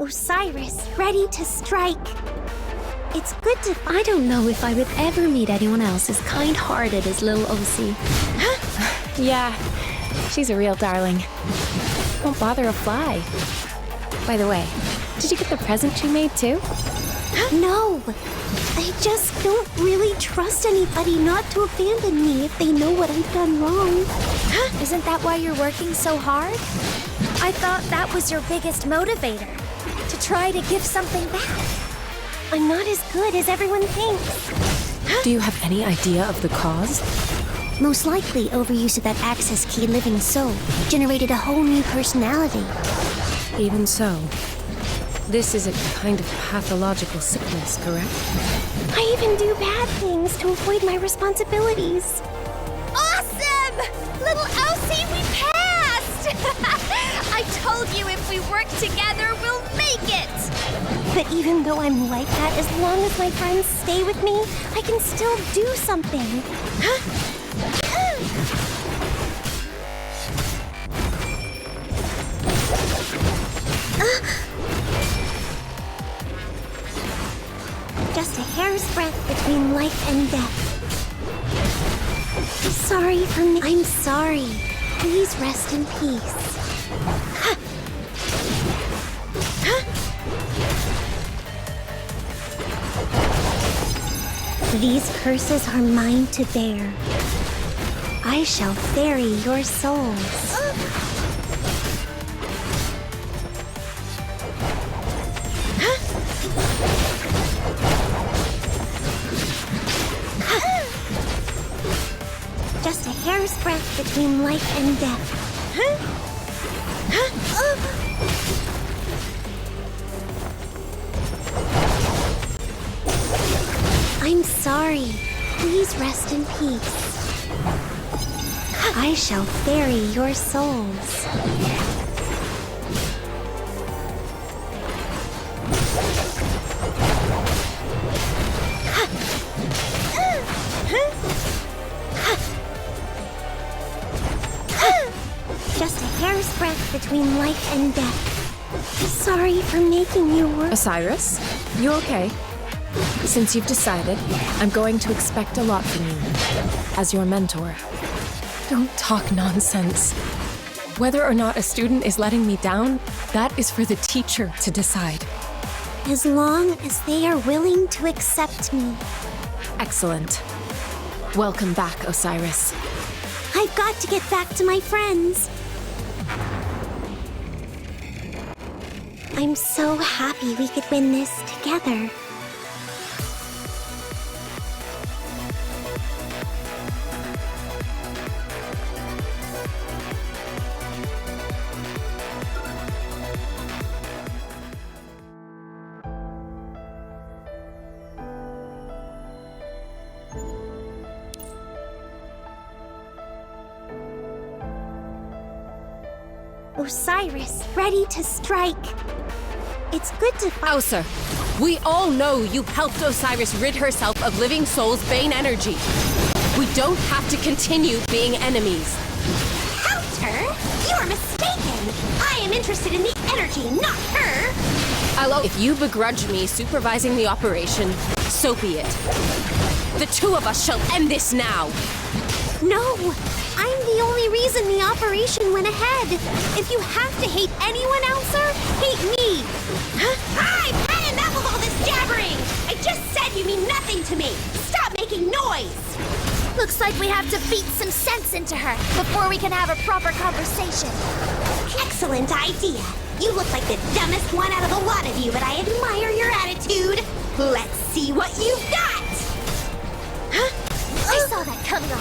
Osiris, ready to strike. It's good to... I don't know if I would ever meet anyone else as kind-hearted as little Osi. Yeah, she's a real darling. Won't bother a fly. By the way, did you get the present she made too? No! I just don't really trust anybody not to abandon me if they know what I've done wrong. Isn't that why you're working so hard? I thought that was your biggest motivator, to try to give something back. I'm not as good as everyone thinks. Do you have any idea of the cause? Most likely overuse of that access key living soul generated a whole new personality. Even so, this is a kind of pathological sickness, correct? I even do bad things to avoid my responsibilities. Awesome! Little Elsie, we passed! I told you if we work together, we'll make it! But even though I'm like that, as long as my friends stay with me, I can still do something. Just a hair's breadth between life and death. Sorry for me. I'm sorry. Please rest in peace. These curses are mine to bear. I shall ferry your souls. Just a hair's breadth between life and death. I'm sorry. Please rest in peace. I shall ferry your souls. Just a hair's breadth between life and death. Sorry for making you work. Osiris, you okay? Since you've decided, I'm going to expect a lot from you, as your mentor. Don't talk nonsense. Whether or not a student is letting me down, that is for the teacher to decide. As long as they are willing to accept me. Excellent. Welcome back, Osiris. I've got to get back to my friends. I'm so happy we could win this together. Osiris, ready to strike. It's good to fight. Auser, we all know you helped Osiris rid herself of Living Soul's Bane energy. We don't have to continue being enemies. Helped her? You are mistaken. I am interested in the energy, not her. If you begrudge me supervising the operation, so be it. The two of us shall end this now. No, I'm the only reason the operation went ahead. If you have to hate anyone else, sir, hate me. I've had enough of all this jabbering. I just said you mean nothing to me. Stop making noise. Looks like we have to beat some sense into her before we can have a proper conversation. Excellent idea. You look like the dumbest one out of the lot of you, but I admire your attitude. Let's see what you've got. I saw that coming on.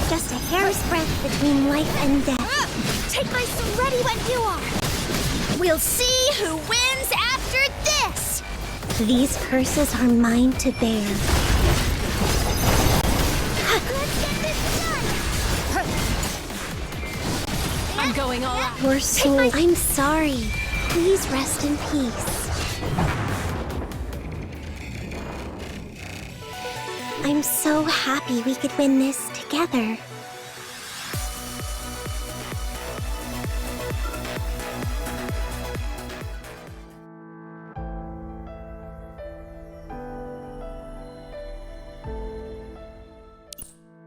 Just a hair's breadth between life and death. Take my sword ready when you are. We'll see who wins after this. These curses are mine to bear. Let's get this done. I'm going all out. Your soul. I'm sorry. Please rest in peace. I'm so happy we could win this together.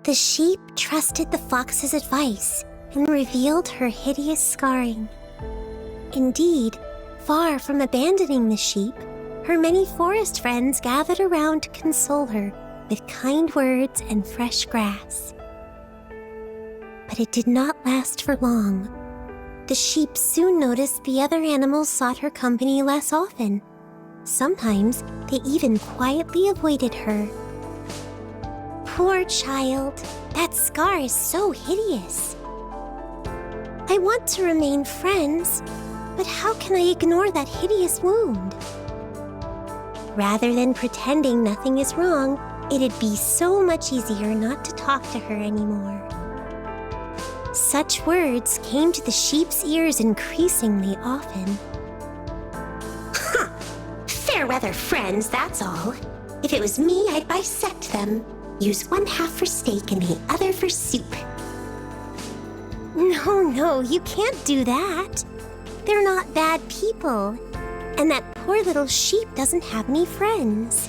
The sheep trusted the fox's advice and revealed her hideous scarring. Indeed, far from abandoning the sheep, her many forest friends gathered around to console her with kind words and fresh grass. But it did not last for long. The sheep soon noticed the other animals sought her company less often. Sometimes they even quietly avoided her. Poor child, that scar is so hideous. I want to remain friends, but how can I ignore that hideous wound? Rather than pretending nothing is wrong, it'd be so much easier not to talk to her anymore. Such words came to the sheep's ears increasingly often. Huh! Fair weather friends, that's all. If it was me, I'd bisect them. Use one half for steak and the other for soup. No, you can't do that. They're not bad people. And that poor little sheep doesn't have any friends.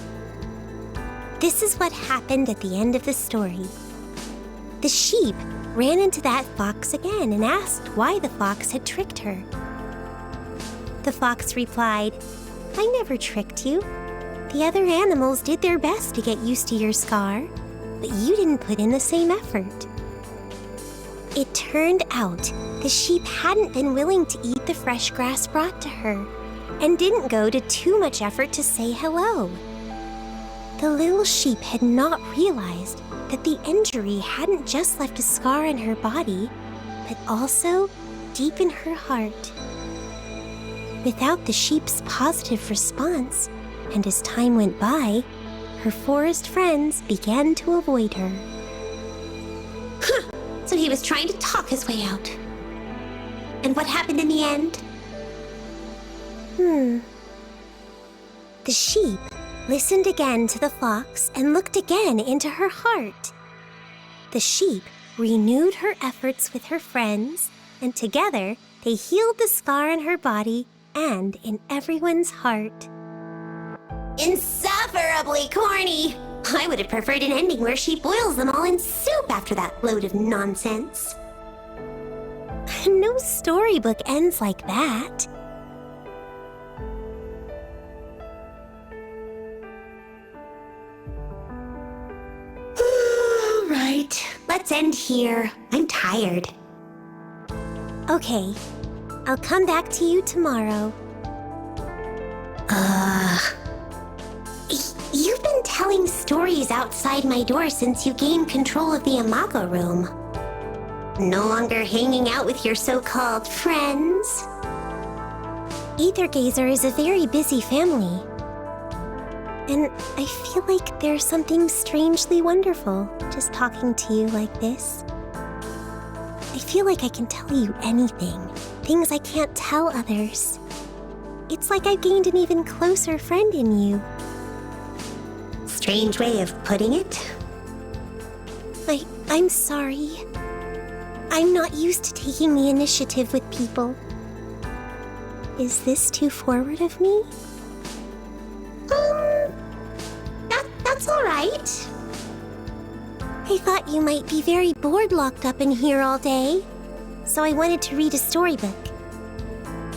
This is what happened at the end of the story. The sheep ran into that fox again and asked why the fox had tricked her. The fox replied, "I never tricked you. The other animals did their best to get used to your scar, but you didn't put in the same effort." It turned out the sheep hadn't been willing to eat the fresh grass brought to her, and didn't go to too much effort to say hello. The little sheep had not realized that the injury hadn't just left a scar on her body, but also deep in her heart. Without the sheep's positive response, and as time went by, her forest friends began to avoid her. Huh! So he was trying to talk his way out. And what happened in the end? The sheep listened again to the fox and looked again into her heart. The sheep renewed her efforts with her friends, and together they healed the scar on her body and in everyone's heart. Insufferably corny! I would have preferred an ending where she boils them all in soup after that load of nonsense. No storybook ends like that. Right, let's end here. I'm tired. Okay, I'll come back to you tomorrow. You've been telling stories outside my door since you gained control of the Imago room. No longer hanging out with your so-called friends. Aether Gazer is a very busy family. And I feel like there's something strangely wonderful just talking to you like this. I feel like I can tell you anything, things I can't tell others. It's like I've gained an even closer friend in you. Strange way of putting it. I'm sorry. I'm not used to taking the initiative with people. Is this too forward of me? That's all right. I thought you might be very bored locked up in here all day, so I wanted to read a storybook.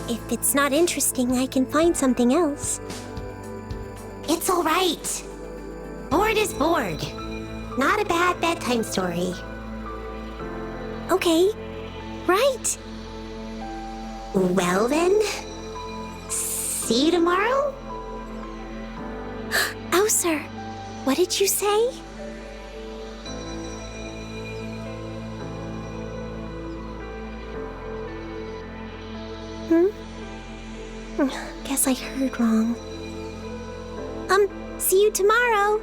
If it's not interesting, I can find something else. It's all right. Bored is bored. Not a bad bedtime story. Okay, right. Well then, see you tomorrow? Oh, sir, what did you say? Guess I heard wrong. See you tomorrow.